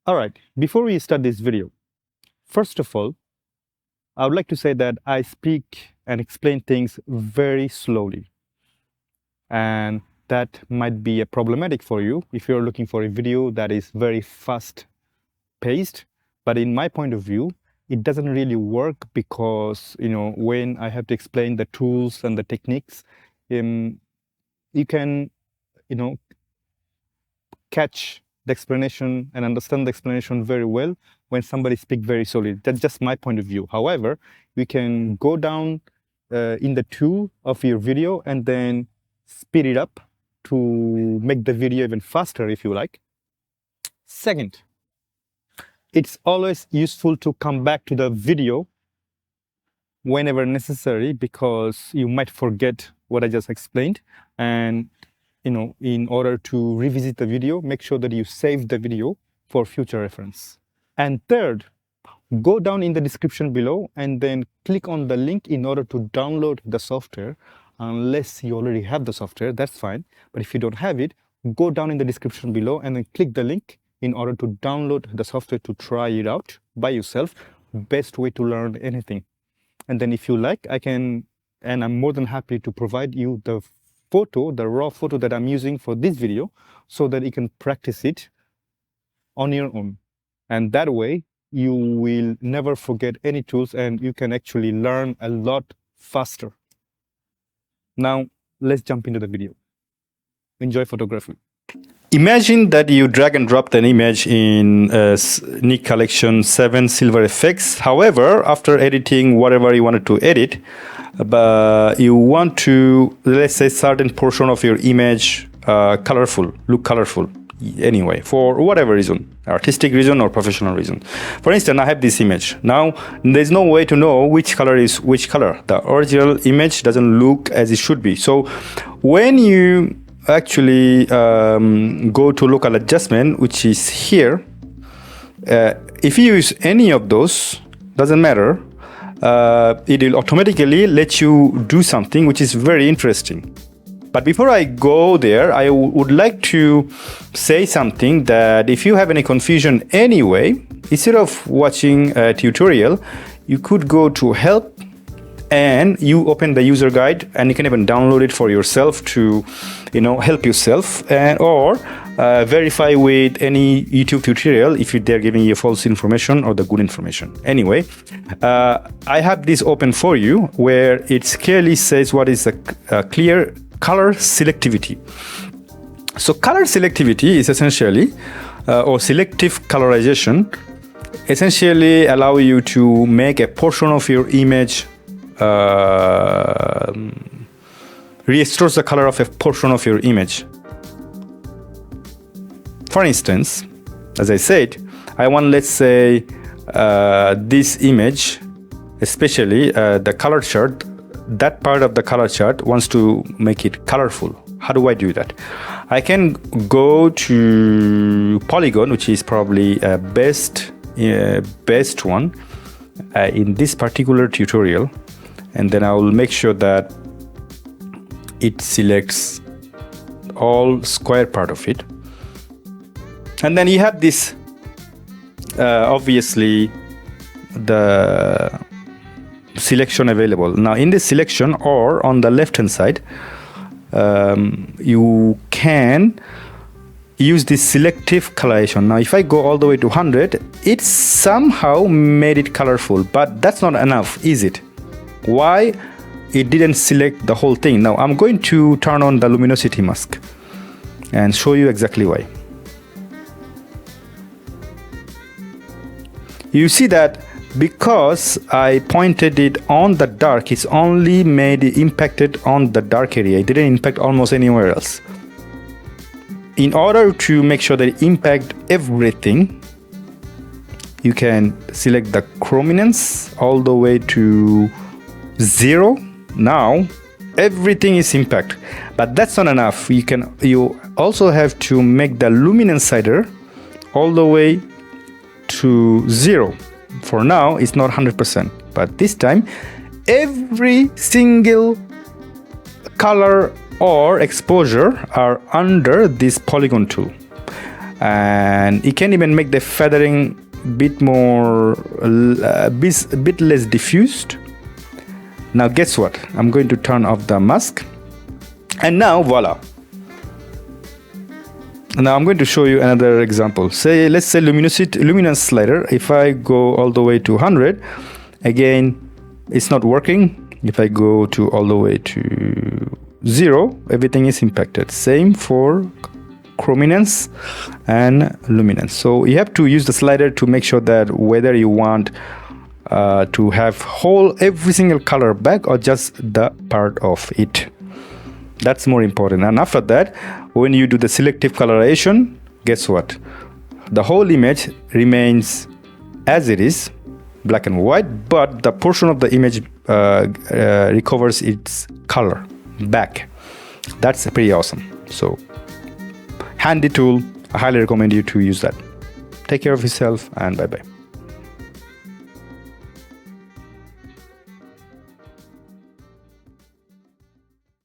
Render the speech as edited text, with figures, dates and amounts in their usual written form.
All right, before we start this video, first of all, I would like to say that I speak and explain things very slowly. And that might be a problematic for you if you're looking for a video that is very fast paced. But in my point of view, it doesn't really work because, when I have to explain the tools and the techniques, you can, catch the explanation and understand the explanation very well when somebody speaks very slowly. That's just my point of view. However, we can go down in the tool of your video and then speed it up to make the video even faster if you like. Second, it's always useful to come back to the video whenever necessary because you might forget what I just explained. And in order to revisit the video, make sure that you save the video for future reference. And third, go down in the description below and then click on the link in order to download the software. Unless you already have the software, that's fine. But if you don't have it, go down in the description below and then click the link in order to download the software to try it out by yourself. Best way to learn anything. And then if you like, I'm more than happy to provide you the raw photo that I'm using for this video so that you can practice it on your own. And that way, you will never forget any tools and you can actually learn a lot faster. Now, let's jump into the video. Enjoy photography. Imagine that you drag and drop an image in NIK collection 7 silver Efex. However, after editing whatever you wanted to edit, but you want to, let's say, certain portion of your image look colorful anyway, for whatever reason, artistic reason or professional reason. For instance, I have this image. Now, there's no way to know which color is which color. The original image doesn't look as it should be. So when you actually go to local adjustment, which is here, if you use any of those, doesn't matter, it will automatically let you do something which is very interesting. But before I go there, I would like to say something that if you have any confusion anyway, instead of watching a tutorial, you could go to help and you open the user guide and you can even download it for yourself to help yourself or verify with any YouTube tutorial if they're giving you false information or the good information. Anyway, I have this open for you where it clearly says what is a clear color selectivity. So color selectivity is essentially or selective colorization essentially allow you to make a portion of your image restores the color of a portion of your image. For instance, as I said, I want, let's say, this image, especially the color chart, that part of the color chart wants to make it colorful. How do I do that? I can go to polygon, which is probably best one in this particular tutorial, and then I will make sure that it selects all square part of it. And then you have this, obviously, the selection available. Now in this selection or on the left hand side, you can use this selective colorization. Now if I go all the way to 100, it somehow made it colorful, but that's not enough, is it? Why it didn't select the whole thing? Now I'm going to turn on the luminosity mask and show you exactly why. You see that because I pointed it on the dark, it's only made it impacted on the dark area. It didn't impact almost anywhere else. In order to make sure that it impact everything, you can select the chrominance all the way to 0. Now everything is impact, but that's not enough. You also have to make the luminance slider all the way to 0. For now it's not 100%, but this time every single color or exposure are under this polygon tool. and you can even make the feathering bit less diffused. Now guess what? I'm going to turn off the mask, and now voila. Now I'm going to show you another example. Let's say luminance slider. If I go all the way to 100, again, it's not working. If I go to all the way to 0, everything is impacted. Same for chrominance and luminance. So you have to use the slider to make sure that whether you want to have every single color back or just the part of it. That's more important. And after that, when you do the selective colorization, guess what? The whole image remains as it is, black and white, but the portion of the image recovers its color back. That's pretty awesome. So, handy tool. I highly recommend you to use that. Take care of yourself, and bye-bye.